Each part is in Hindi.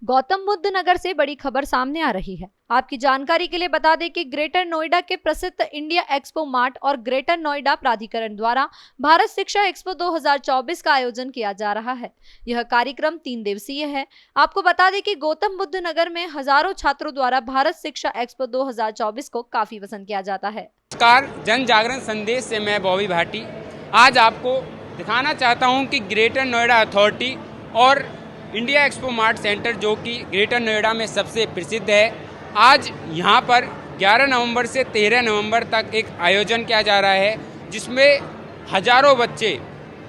गौतम बुद्ध नगर से बड़ी खबर सामने आ रही है। आपकी जानकारी के लिए बता दें कि ग्रेटर नोएडा के प्रसिद्ध इंडिया एक्सपो मार्ट और ग्रेटर नोएडा प्राधिकरण द्वारा भारत शिक्षा एक्सपो 2024 का आयोजन किया जा रहा है। यह कार्यक्रम 3 दिवसीय है। आपको बता दें कि गौतम बुद्ध नगर में हजारों छात्रों द्वारा भारत शिक्षा एक्सपो 2024 को काफी पसंद किया जाता है। नमस्कार, जन जागरण संदेश से मैं बॉबी भाटी आज आपको दिखाना चाहता हूं कि ग्रेटर नोएडा अथॉरिटी और इंडिया एक्सपो मार्ट सेंटर, जो कि ग्रेटर नोएडा में सबसे प्रसिद्ध है, आज यहां पर 11 नवंबर से 13 नवंबर तक एक आयोजन किया जा रहा है, जिसमें हजारों बच्चे,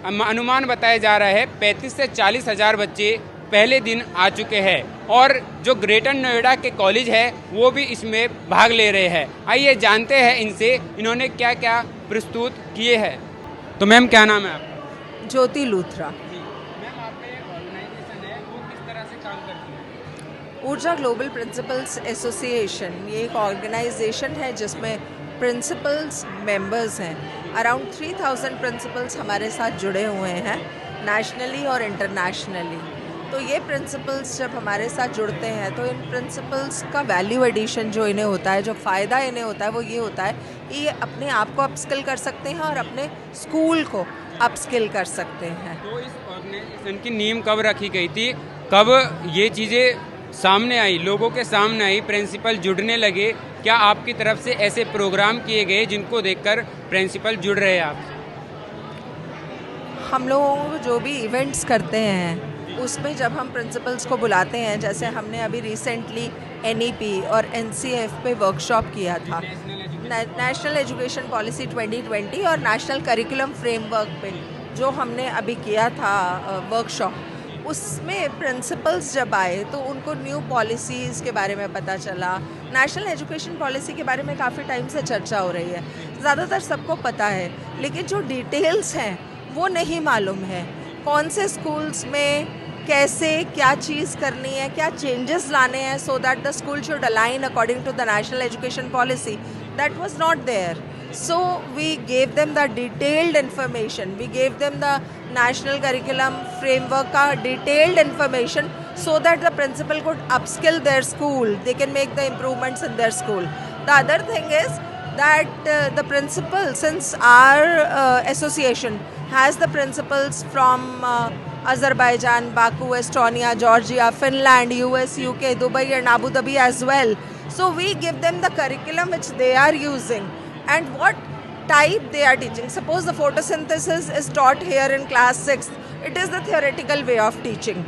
अनुमान बताया जा रहा है 35 से 40 हज़ार बच्चे पहले दिन आ चुके हैं और जो ग्रेटर नोएडा के कॉलेज है वो भी इसमें भाग ले रहे हैं। आइए जानते हैं इनसे इन्होंने क्या क्या प्रस्तुत किए हैं। तो मैम, क्या नाम है आपका? ज्योति लूथरा। मैम, आपका ये ऑर्गेनाइजेशन है वो किस तरह से काम करती है? ऊर्जा ग्लोबल प्रिंसिपल्स एसोसिएशन ये एक ऑर्गेनाइजेशन है जिसमें प्रिंसिपल्स मेंबर्स हैं। अराउंड 3000 प्रिंसिपल्स हमारे साथ जुड़े हुए हैं, नेशनली और इंटरनेशनली। तो ये प्रिंसिपल्स जब हमारे साथ जुड़ते हैं तो इन प्रिंसिपल्स का वैल्यू एडिशन जो इन्हें होता है, जो फ़ायदा इन्हें होता है, वो ये होता है कि ये अपने आप को अपस्किल कर सकते हैं और अपने स्कूल को अपस्किल कर सकते हैं। तो इस ऑर्गेनाइजेशन की नींव कब रखी गई थी, कब ये चीज़ें सामने आई, लोगों के सामने आई, प्रिंसिपल जुड़ने लगे? क्या आपकी तरफ से ऐसे प्रोग्राम किए गए जिनको देखकर प्रिंसिपल जुड़ रहे हैं आपसे? हम लोग जो भी इवेंट्स करते हैं उसमें जब हम प्रिंसिपल्स को बुलाते हैं, जैसे हमने अभी रिसेंटली NEP और NCF पे वर्कशॉप किया था, नेशनल एजुकेशन पॉलिसी 2020 और नेशनल करिकुलम फ्रेमवर्क पे जो हमने अभी किया था वर्कशॉप, उसमें प्रिंसिपल्स जब आए तो उनको न्यू पॉलिसीज़ के बारे में पता चला। नेशनल एजुकेशन पॉलिसी के बारे में काफ़ी टाइम से चर्चा हो रही है, ज़्यादातर सबको पता है, लेकिन जो डिटेल्स हैं वो नहीं मालूम है। कौन से स्कूल्स में कैसे क्या चीज़ करनी है, क्या चेंजेस लाने हैं, so that the school should align according to the national education policy, that was not there. So we gave them the detailed information. We gave them the national curriculum framework का detailed information so that the principal could upskill their school. They can make the improvements in their school. The other thing is that the principal, since our association has the principals from Azerbaijan, Baku, Estonia, Georgia, Finland, US, UK, Dubai and Abu Dhabi as well. So we give them the curriculum which they are using and what type they are teaching. Suppose the photosynthesis is taught here in class 6, it is the theoretical way of teaching.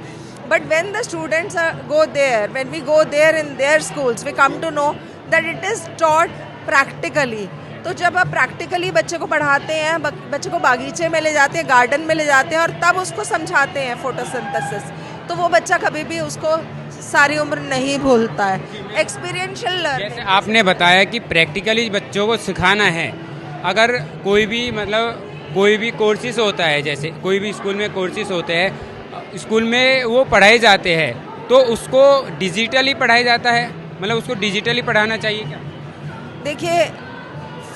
But when the students go there, when we go there in their schools, we come to know that it is taught practically. तो जब आप प्रैक्टिकली बच्चे को पढ़ाते हैं, बच्चे को बागीचे में ले जाते हैं, गार्डन में ले जाते हैं और तब उसको समझाते हैं फोटोसिंथेसिस, तो वो बच्चा कभी भी उसको सारी उम्र नहीं भूलता है। एक्सपीरियंशियल लर्निंग, जैसे आपने बताया कि प्रैक्टिकली बच्चों को सिखाना है। अगर कोई भी कोर्सेज होता है, जैसे कोई भी स्कूल में कोर्सेज होते हैं, स्कूल में वो पढ़ाए जाते हैं, तो उसको डिजिटली पढ़ाया जाता है, मतलब उसको डिजिटली पढ़ाना चाहिए क्या? देखिए,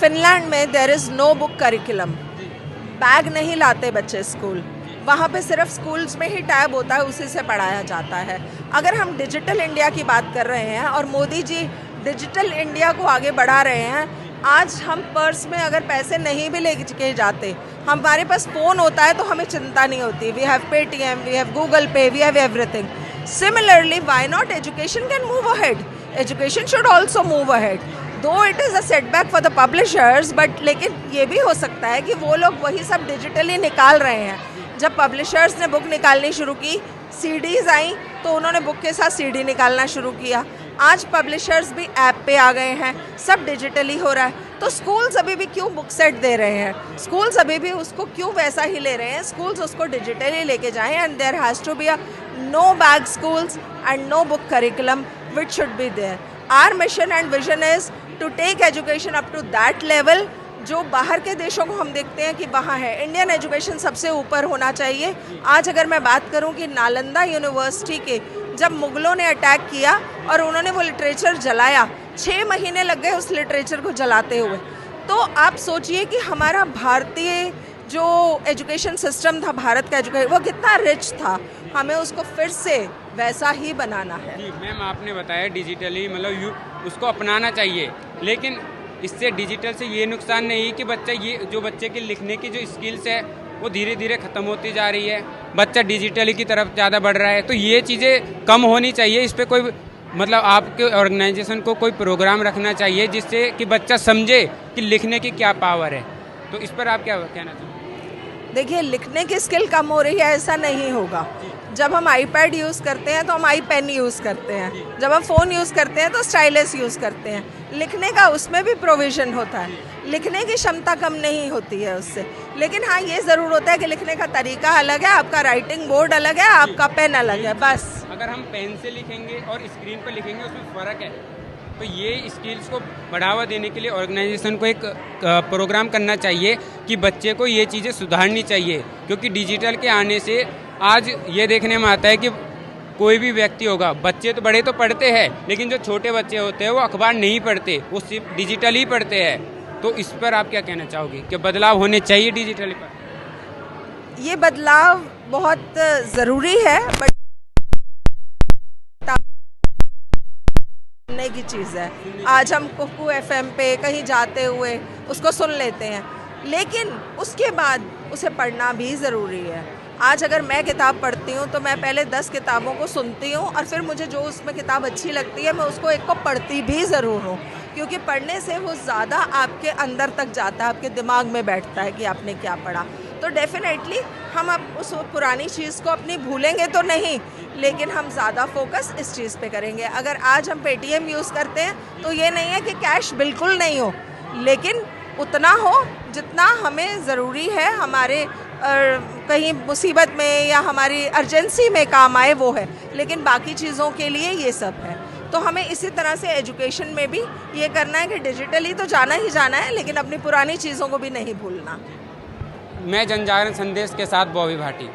फिनलैंड में there is no book curriculum. Bag नहीं लाते बच्चे स्कूल, वहाँ पे सिर्फ स्कूल्स में ही टैब होता है, उसी से पढ़ाया जाता है। अगर हम डिजिटल इंडिया की बात कर रहे हैं और मोदी जी डिजिटल इंडिया को आगे बढ़ा रहे हैं, आज हम पर्स में अगर पैसे नहीं भी लेके जाते, हमारे पास फ़ोन होता है तो हमें चिंता नहीं होती। We have Paytm, we have Google pay, we have everything. Similarly, why not education can move ahead, education should also move ahead. Though it is a setback for the publishers, but लेकिन ये भी हो सकता है कि वो लोग वही सब डिजिटली निकाल रहे हैं। जब पब्लिशर्स ने बुक निकालनी शुरू की, CDs आई, तो उन्होंने बुक के साथ CD निकालना शुरू किया। आज पब्लिशर्स भी ऐप पे आ गए हैं, सब डिजिटली हो रहा है। तो स्कूल्स अभी भी क्यों बुक सेट दे रहे हैं, स्कूल्स अभी भी उसको क्यों वैसा ही ले रहे हैं? स्कूल्स उसको डिजिटली लेके जाएं and there has to be a no bag schools and no book curriculum which should be there. Our mission and vision is to take education up to that level जो बाहर के देशों को हम देखते हैं कि वहाँ है। इंडियन एजुकेशन सबसे ऊपर होना चाहिए। आज अगर मैं बात करूँ कि नालंदा यूनिवर्सिटी के जब मुग़लों ने अटैक किया और उन्होंने वो लिटरेचर जलाया, 6 महीने लग गए उस लिटरेचर को जलाते हुए। तो आप सोचिए कि हमारा भारतीय जो एजुकेशन सिस्टम था भारत का एजुकेशन, वो कितना रिच था, हमें उसको फिर से वैसा ही बनाना है। जी मैम, आपने बताया डिजिटली मतलब उसको अपनाना चाहिए, लेकिन इससे डिजिटल से ये नुकसान नहीं कि बच्चे के लिखने की जो स्किल्स है वो धीरे धीरे ख़त्म होती जा रही है, बच्चा डिजिटली की तरफ ज़्यादा बढ़ रहा है, तो ये चीज़ें कम होनी चाहिए। इस पर कोई मतलब आपके ऑर्गेनाइजेशन को कोई प्रोग्राम रखना चाहिए जिससे कि बच्चा समझे कि लिखने की क्या पावर है, तो इस पर आप क्या कहना चाहेंगे? देखिए, लिखने की स्किल कम हो रही है ऐसा नहीं होगा। जब हम आईपैड यूज़ करते हैं तो हम आई पेन यूज़ करते हैं, जब हम फ़ोन यूज़ करते हैं तो स्टाइलस यूज़ करते हैं। लिखने का उसमें भी प्रोविज़न होता है, लिखने की क्षमता कम नहीं होती है उससे, लेकिन हाँ ये ज़रूर होता है कि लिखने का तरीका अलग है, आपका राइटिंग बोर्ड अलग है, आपका पेन अलग है, बस। अगर हम पेन से लिखेंगे और स्क्रीन पर लिखेंगे उसमें फ़र्क है, तो ये स्किल्स को बढ़ावा देने के लिए ऑर्गेनाइजेशन को एक प्रोग्राम करना चाहिए कि बच्चे को ये चीज़ें सुधारनी चाहिए, क्योंकि डिजिटल के आने से आज ये देखने में आता है कि कोई भी व्यक्ति होगा, बच्चे तो बड़े तो पढ़ते हैं, लेकिन जो छोटे बच्चे होते हैं वो अखबार नहीं पढ़ते, वो सिर्फ डिजिटल ही पढ़ते हैं। तो इस पर आप क्या कहना चाहोगे कि बदलाव होने चाहिए डिजिटली पर? ये बदलाव बहुत ज़रूरी है, बट सुनने की चीज़ है। आज हम कुकू FM पे कहीं जाते हुए उसको सुन लेते हैं, लेकिन उसके बाद उसे पढ़ना भी ज़रूरी है। आज अगर मैं किताब पढ़ती हूँ तो मैं पहले 10 किताबों को सुनती हूँ और फिर मुझे जो उसमें किताब अच्छी लगती है मैं उसको एक को पढ़ती भी ज़रूर हूँ, क्योंकि पढ़ने से वो ज़्यादा आपके अंदर तक जाता है, आपके दिमाग में बैठता है कि आपने क्या पढ़ा। तो डेफिनेटली हम अब उस पुरानी चीज़ को अपनी भूलेंगे तो नहीं, लेकिन हम ज़्यादा फोकस इस चीज़ पे करेंगे। अगर आज हम पेटीएम यूज़ करते हैं तो ये नहीं है कि कैश बिल्कुल नहीं हो, लेकिन उतना हो जितना हमें ज़रूरी है, हमारे कहीं मुसीबत में या हमारी अर्जेंसी में काम आए वो है, लेकिन बाकी चीज़ों के लिए ये सब है। तो हमें इसी तरह से एजुकेशन में भी ये करना है कि डिजिटली तो जाना ही जाना है, लेकिन अपनी पुरानी चीज़ों को भी नहीं भूलना। मैं जनजागरण संदेश के साथ बॉबी भाटी।